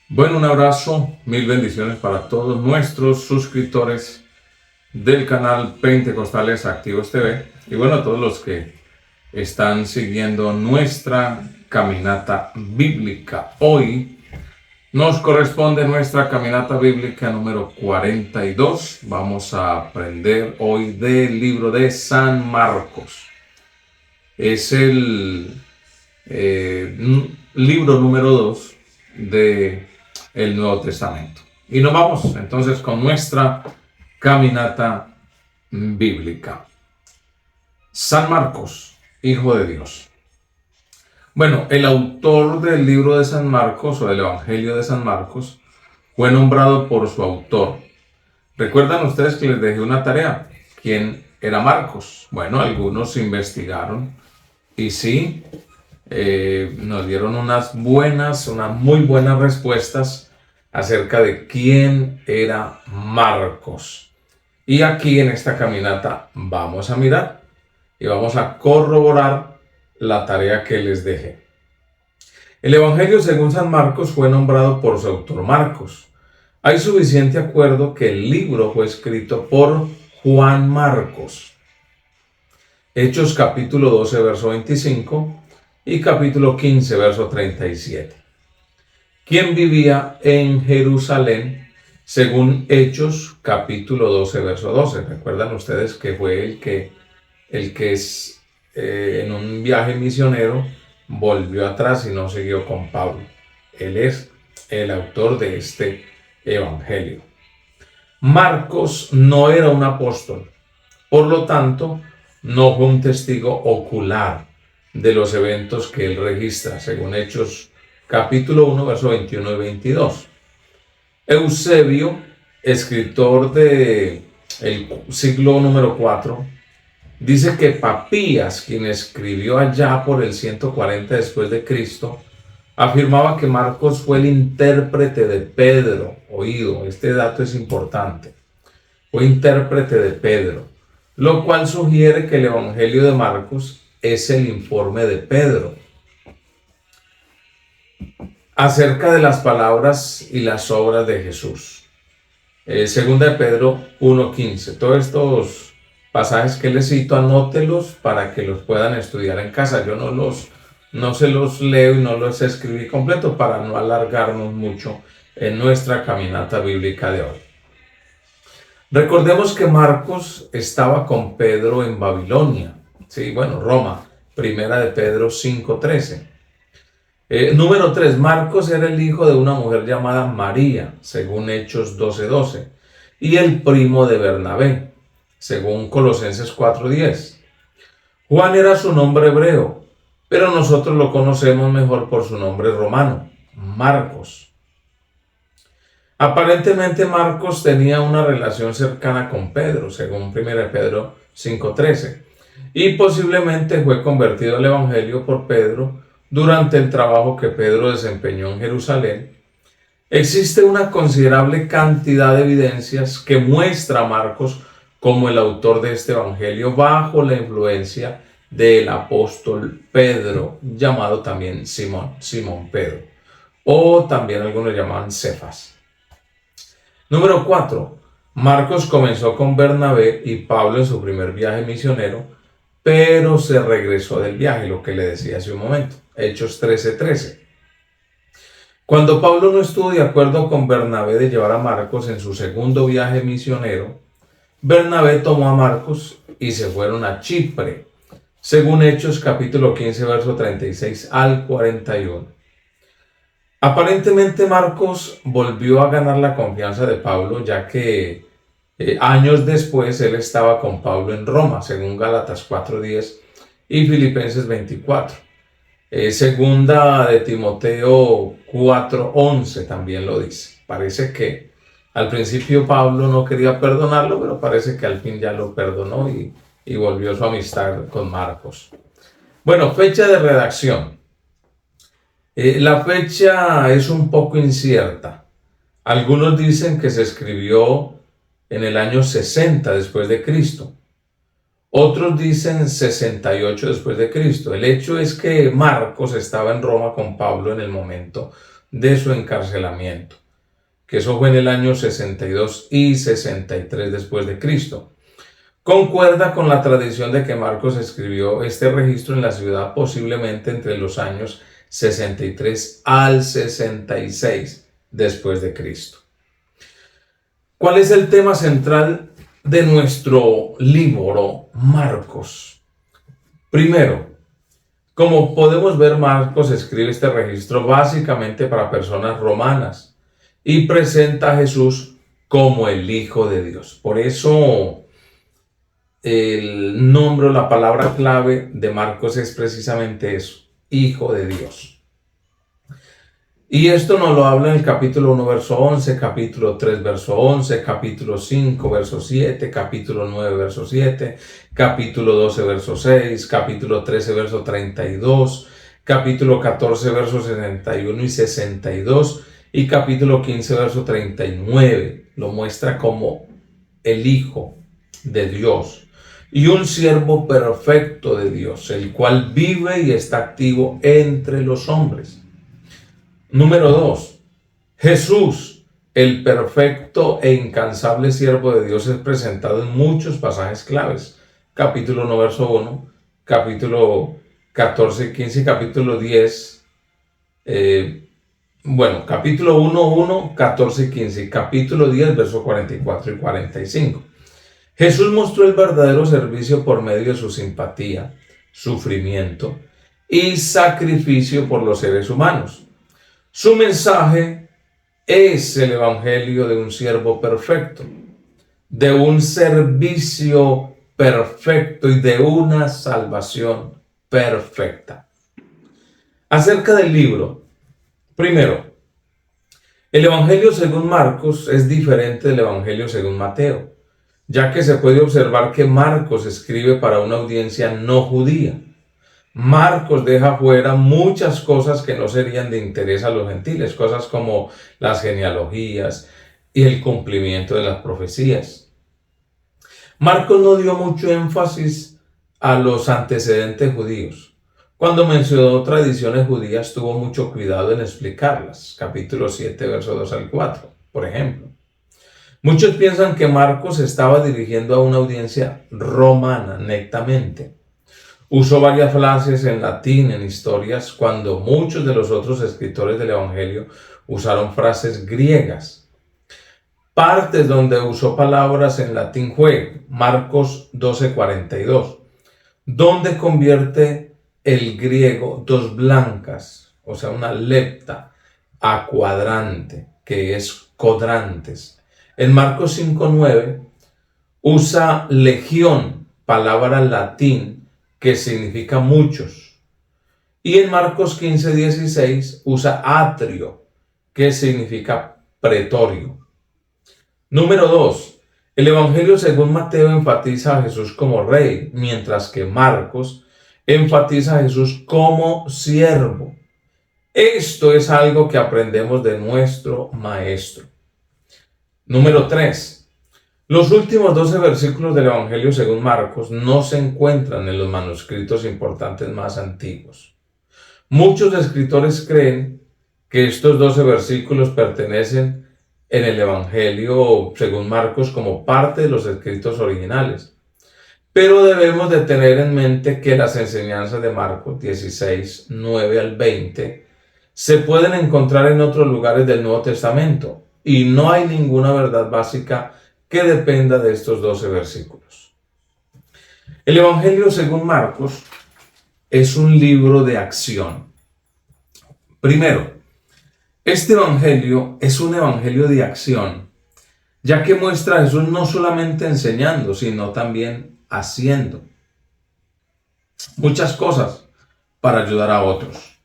Bueno, un abrazo, mil bendiciones para todos nuestros suscriptores del canal Pentecostales Activos TV y bueno, a todos los que están siguiendo nuestra caminata bíblica. Hoy nos corresponde nuestra caminata bíblica número 42. Vamos a aprender hoy del libro de San Marcos. Es el libro número 2 de el Nuevo Testamento. Y nos vamos entonces con nuestra caminata bíblica. San Marcos, Hijo de Dios. Bueno, el autor del libro de San Marcos o del Evangelio de San Marcos fue nombrado por su autor. ¿Recuerdan ustedes que les dejé una tarea? ¿Quién era Marcos? Bueno, algunos investigaron y sí, nos dieron unas muy buenas respuestas acerca de quién era Marcos. Y aquí en esta caminata vamos a mirar y vamos a corroborar la tarea que les dejé. El Evangelio según San Marcos fue nombrado por su autor Marcos. Hay suficiente acuerdo que el libro fue escrito por Juan Marcos. Hechos capítulo 12, verso 25 y capítulo 15, verso 37. ¿Quién vivía en Jerusalén? Según Hechos capítulo 12, verso 12. Recuerdan ustedes que fue el que en un viaje misionero volvió atrás y no siguió con Pablo. Él es el autor de este evangelio. Marcos no era un apóstol, por lo tanto, no fue un testigo ocular de los eventos que él registra, según Hechos capítulo 1, verso 21 y 22. Eusebio, escritor del siglo número 4, dice que Papías, quien escribió allá por el 140 después de Cristo, afirmaba que Marcos fue el intérprete de Pedro. Oído, este dato es importante. Fue intérprete de Pedro, lo cual sugiere que el Evangelio de Marcos es el informe de Pedro acerca de las palabras y las obras de Jesús. Segunda de Pedro 1:15. Todos estos pasajes que les cito, anótelos para que los puedan estudiar en casa. Yo no se los leo y no los escribí completo para no alargarnos mucho en nuestra caminata bíblica de hoy. Recordemos que Marcos estaba con Pedro en Babilonia. Sí, bueno, Roma. Primera de Pedro 5:13. Número 3. Marcos era el hijo de una mujer llamada María, según Hechos 12:12, y el primo de Bernabé, según Colosenses 4:10. Juan era su nombre hebreo, pero nosotros lo conocemos mejor por su nombre romano, Marcos. Aparentemente Marcos tenía una relación cercana con Pedro, según 1 Pedro 5:13, y posiblemente fue convertido al Evangelio por Pedro durante el trabajo que Pedro desempeñó en Jerusalén. Existe una considerable cantidad de evidencias que muestra a Marcos como el autor de este Evangelio bajo la influencia del apóstol Pedro, llamado también Simón Pedro, o también algunos llaman Cefas. Número 4. Marcos comenzó con Bernabé y Pablo en su primer viaje misionero, pero se regresó del viaje, lo que le decía hace un momento. Hechos 13:13. Cuando Pablo no estuvo de acuerdo con Bernabé de llevar a Marcos en su segundo viaje misionero, Bernabé tomó a Marcos y se fueron a Chipre, según Hechos capítulo 15, verso 36 al 41. Aparentemente Marcos volvió a ganar la confianza de Pablo, ya que años después él estaba con Pablo en Roma, según Gálatas 4:10 y Filipenses 24. Segunda de Timoteo 4:11 también lo dice. Parece que al principio Pablo no quería perdonarlo, pero parece que al fin ya lo perdonó y volvió su amistad con Marcos. Bueno, fecha de redacción. La fecha es un poco incierta. Algunos dicen que se escribió en el año 60 después de Cristo. Otros dicen 68 después de Cristo. El hecho es que Marcos estaba en Roma con Pablo en el momento de su encarcelamiento, que eso fue en el año 62 y 63 después de Cristo. Concuerda con la tradición de que Marcos escribió este registro en la ciudad posiblemente entre los años 63 al 66 después de Cristo. ¿Cuál es el tema central de nuestro libro Marcos? Primero, como podemos ver, Marcos escribe este registro básicamente para personas romanas y presenta a Jesús como el Hijo de Dios. Por eso el nombre o la palabra clave de Marcos es precisamente eso, Hijo de Dios. Y esto nos lo habla en el capítulo 1, verso 11, capítulo 3, verso 11, capítulo 5, verso 7, capítulo 9, verso 7, capítulo 12, verso 6, capítulo 13, verso 32, capítulo 14, versos 61 y 62 y capítulo 15, verso 39. Lo muestra como el Hijo de Dios y un siervo perfecto de Dios, el cual vive y está activo entre los hombres. Número 2. Jesús, el perfecto e incansable siervo de Dios, es presentado en muchos pasajes claves. Capítulo 1, verso 1, capítulo 14, 15 y capítulo 10. Capítulo 1, 1, 14 y 15 y capítulo 10, verso 44 y 45. Jesús mostró el verdadero servicio por medio de su simpatía, sufrimiento y sacrificio por los seres humanos. Su mensaje es el evangelio de un siervo perfecto, de un servicio perfecto y de una salvación perfecta. Acerca del libro, primero, el evangelio según Marcos es diferente del evangelio según Mateo, ya que se puede observar que Marcos escribe para una audiencia no judía. Marcos deja fuera muchas cosas que no serían de interés a los gentiles, cosas como las genealogías y el cumplimiento de las profecías. Marcos no dio mucho énfasis a los antecedentes judíos. Cuando mencionó tradiciones judías, tuvo mucho cuidado en explicarlas. Capítulo 7, verso 2 al 4, por ejemplo. Muchos piensan que Marcos estaba dirigiendo a una audiencia romana netamente. Usó varias frases en latín en historias cuando muchos de los otros escritores del Evangelio usaron frases griegas. Partes donde usó palabras en latín fue Marcos 12:42, donde convierte el griego dos blancas, o sea, una lepta, a cuadrante, que es cuadrantes. En Marcos 5:9 usa legión, palabra latín, que significa muchos. Y en Marcos 15:16 usa atrio, que significa pretorio. Número 2. El Evangelio según Mateo enfatiza a Jesús como rey, mientras que Marcos enfatiza a Jesús como siervo. Esto es algo que aprendemos de nuestro Maestro. Número 3. Los últimos 12 versículos del Evangelio según Marcos no se encuentran en los manuscritos importantes más antiguos. Muchos escritores creen que estos 12 versículos pertenecen en el Evangelio según Marcos como parte de los escritos originales. Pero debemos de tener en mente que las enseñanzas de Marcos 16, 9 al 20 se pueden encontrar en otros lugares del Nuevo Testamento y no hay ninguna verdad básica que dependa de estos 12 versículos. El Evangelio según Marcos es un libro de acción. Primero, este Evangelio es un Evangelio de acción, ya que muestra a Jesús no solamente enseñando, sino también haciendo muchas cosas para ayudar a otros.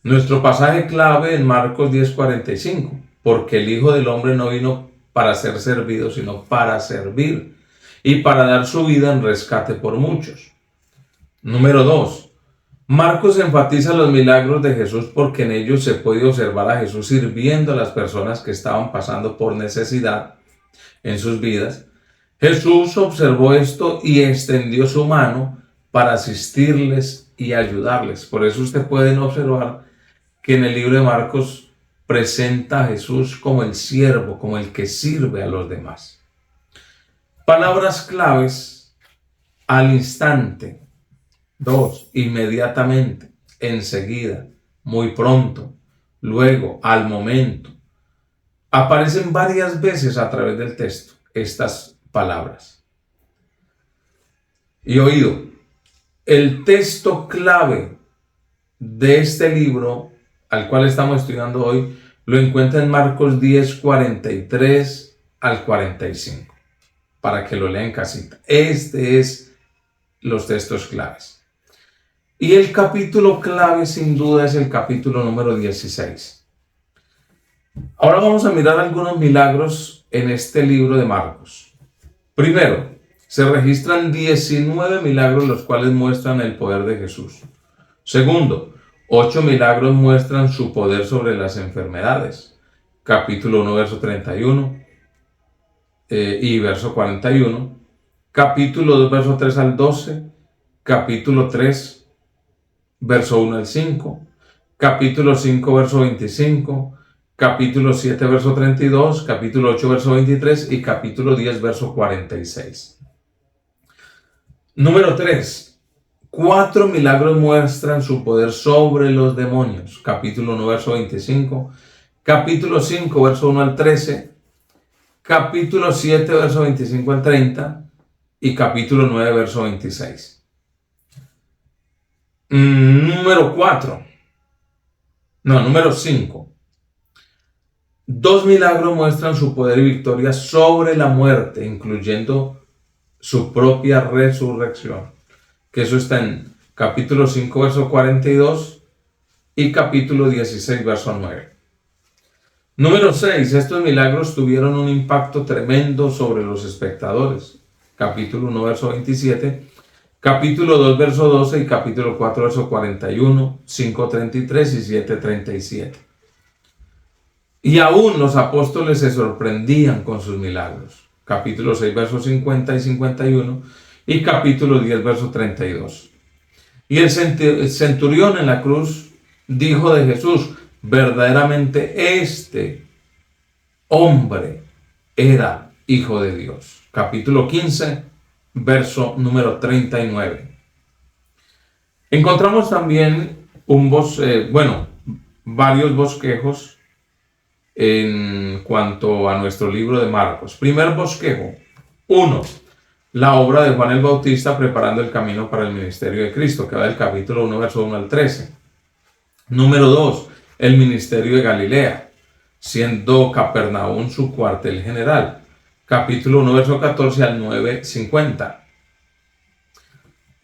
Nuestro pasaje clave en Marcos 10:45, porque el Hijo del Hombre no vino para ser servido, sino para servir y para dar su vida en rescate por muchos. Número 2. Marcos enfatiza los milagros de Jesús porque en ellos se puede observar a Jesús sirviendo a las personas que estaban pasando por necesidad en sus vidas. Jesús observó esto y extendió su mano para asistirles y ayudarles. Por eso ustedes pueden observar que en el libro de Marcos presenta a Jesús como el siervo, como el que sirve a los demás. Palabras claves: al instante. 2, inmediatamente, enseguida, muy pronto, luego, al momento. Aparecen varias veces a través del texto estas palabras. Y oído, el texto clave de este libro al cual estamos estudiando hoy lo encuentra en Marcos 10, 43 al 45, para que lo lean en casita. Este es los textos claves. Y el capítulo clave sin duda es el capítulo número 16. Ahora vamos a mirar algunos milagros en este libro de Marcos. Primero, se registran 19 milagros los cuales muestran el poder de Jesús. Segundo, 8 milagros muestran su poder sobre las enfermedades. Capítulo 1, verso 31 y verso 41. Capítulo 2, verso 3 al 12. Capítulo 3, verso 1 al 5. Capítulo 5, verso 25. Capítulo 7, verso 32. Capítulo 8, verso 23. Y capítulo 10, verso 46. Número 3. 4 milagros muestran su poder sobre los demonios. Capítulo 1, verso 25. Capítulo 5, verso 1 al 13. Capítulo 7, verso 25 al 30. Y capítulo 9, verso 26. Número 5. 2 milagros muestran su poder y victoria sobre la muerte, incluyendo su propia resurrección. Que eso está en capítulo 5, verso 42 y capítulo 16, verso 9. Número 6. Estos milagros tuvieron un impacto tremendo sobre los espectadores. Capítulo 1, verso 27, capítulo 2, verso 12 y capítulo 4, verso 41, 5:33 y 7:37. Y aún los apóstoles se sorprendían con sus milagros. Capítulo 6, versos 50 y 51 y capítulo 10, verso 32. Y el centurión en la cruz dijo de Jesús: verdaderamente este hombre era hijo de Dios. Capítulo 15, verso número 39. Encontramos también varios bosquejos en cuanto a nuestro libro de Marcos. Primer bosquejo: 1. La obra de Juan el Bautista preparando el camino para el ministerio de Cristo, que va del capítulo 1, verso 1 al 13. Número 2. El ministerio de Galilea, siendo Capernaum su cuartel general. Capítulo 1, verso 14 al 9:50.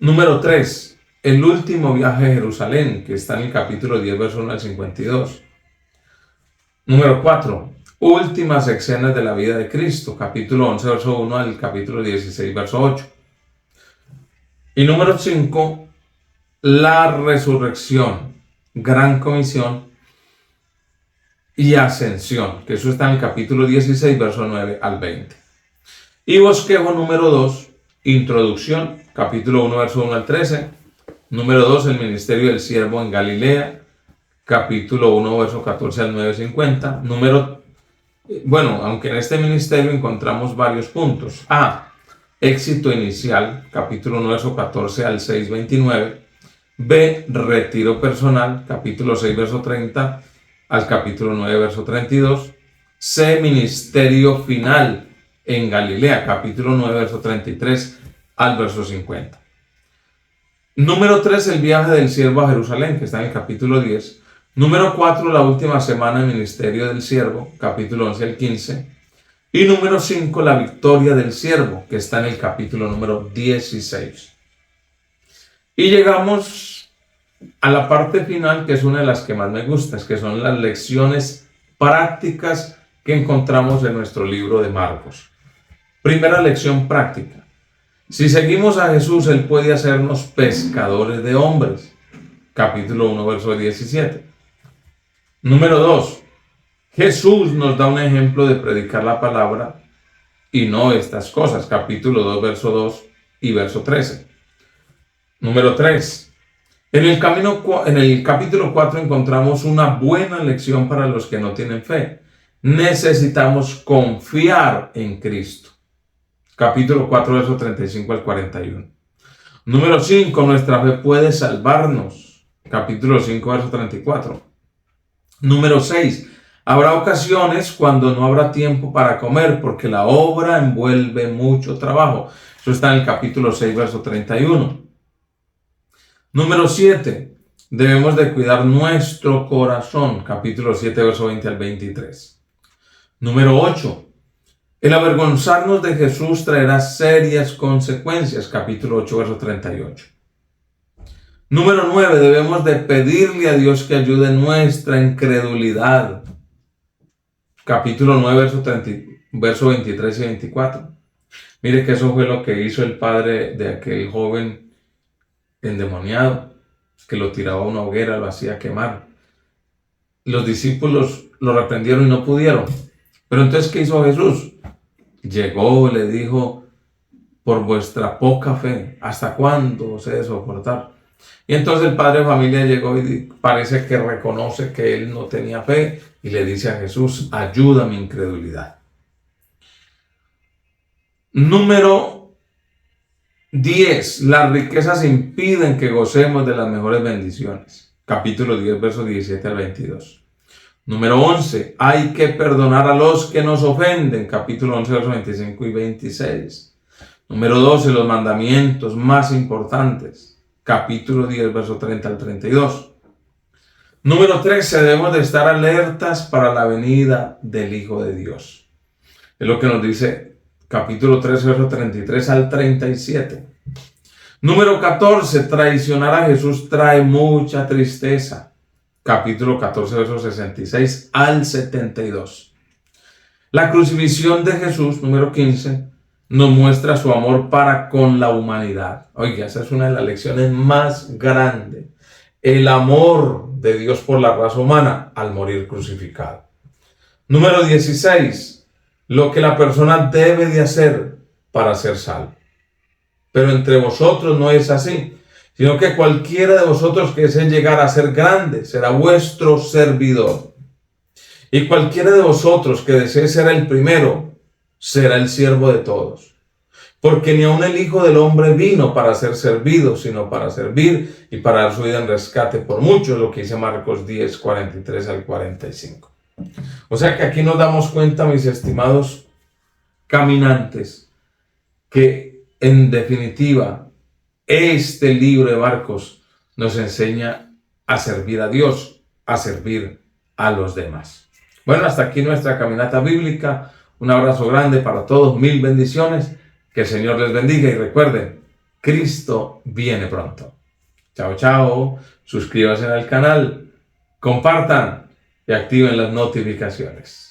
Número 3. El último viaje a Jerusalén, que está en el capítulo 10, verso 1 al 52. Número 4. Últimas escenas de la vida de Cristo, capítulo 11, verso 1 al capítulo 16, verso 8. Y número 5. La resurrección, gran comisión y ascensión, que eso está en el capítulo 16, verso 9 al 20. Y bosquejo número 2, introducción, capítulo 1, verso 1 al 13. Número 2, el ministerio del siervo en Galilea, capítulo 1, verso 14 al 9:50. Aunque en este ministerio encontramos varios puntos. A. Éxito inicial, capítulo 1, verso 14 al 6:29. B. Retiro personal, capítulo 6, verso 30 al capítulo 9, verso 32. C. Ministerio final en Galilea, capítulo 9, verso 33 al verso 50. Número 3. El viaje del siervo a Jerusalén, que está en el capítulo 10. Número 4, la última semana del ministerio del siervo, capítulo 11 al 15. Y número 5, la victoria del siervo, que está en el capítulo número 16. Y llegamos a la parte final, que es una de las que más me gusta, que son las lecciones prácticas que encontramos en nuestro libro de Marcos. Primera lección práctica: si seguimos a Jesús, Él puede hacernos pescadores de hombres. Capítulo 1, verso 17. Número 2. Jesús nos da un ejemplo de predicar la palabra y no estas cosas. Capítulo 2, verso 2 y verso 13. Número 3. En el capítulo 4 encontramos una buena lección para los que no tienen fe. Necesitamos confiar en Cristo. Capítulo 4, verso 35 al 41. Número 5, nuestra fe puede salvarnos. Capítulo 5, verso 34. Número 6, habrá ocasiones cuando no habrá tiempo para comer porque la obra envuelve mucho trabajo. Eso está en el capítulo 6, verso 31. Número 7, debemos de cuidar nuestro corazón. Capítulo 7, verso 20 al 23. Número 8, el avergonzarnos de Jesús traerá serias consecuencias. Capítulo 8, verso 38. Número 9, debemos de pedirle a Dios que ayude nuestra incredulidad. Capítulo 9, verso 23 y 24. Mire que eso fue lo que hizo el padre de aquel joven endemoniado, que lo tiraba a una hoguera, lo hacía quemar. Los discípulos lo reprendieron y no pudieron. Pero entonces, ¿qué hizo Jesús? Llegó, le dijo, por vuestra poca fe, ¿hasta cuándo os he de soportar? Y entonces el padre de familia llegó y parece que reconoce que él no tenía fe y le dice a Jesús, ayuda mi incredulidad. Número 10. Las riquezas impiden que gocemos de las mejores bendiciones. Capítulo 10, versos 17 al 22. Número 11. Hay que perdonar a los que nos ofenden. Capítulo 11, versos 25 y 26. Número 12. Los mandamientos más importantes. Capítulo 10, verso 30 al 32. Número 13. Debemos de estar alertas para la venida del Hijo de Dios. Es lo que nos dice capítulo 13, verso 33 al 37. Número 14. Traicionar a Jesús trae mucha tristeza. Capítulo 14, verso 66 al 72. La crucifixión de Jesús, número 15, nos muestra su amor para con la humanidad. Oiga, esa es una de las lecciones más grandes. El amor de Dios por la raza humana al morir crucificado. Número 16. Lo que la persona debe de hacer para ser salvo. Pero entre vosotros no es así, sino que cualquiera de vosotros que desee llegar a ser grande será vuestro servidor. Y cualquiera de vosotros que desee ser el primero será el siervo de todos. Porque ni aun el Hijo del Hombre vino para ser servido, sino para servir y para dar su vida en rescate por muchos, lo que dice Marcos 10, 43 al 45. O sea que aquí nos damos cuenta, mis estimados caminantes, que en definitiva este libro de Marcos nos enseña a servir a Dios, a servir a los demás. Bueno, hasta aquí nuestra caminata bíblica. Un abrazo grande para todos, 1000 bendiciones. Que el Señor les bendiga y recuerden, Cristo viene pronto. Chao, chao. Suscríbanse al canal, compartan y activen las notificaciones.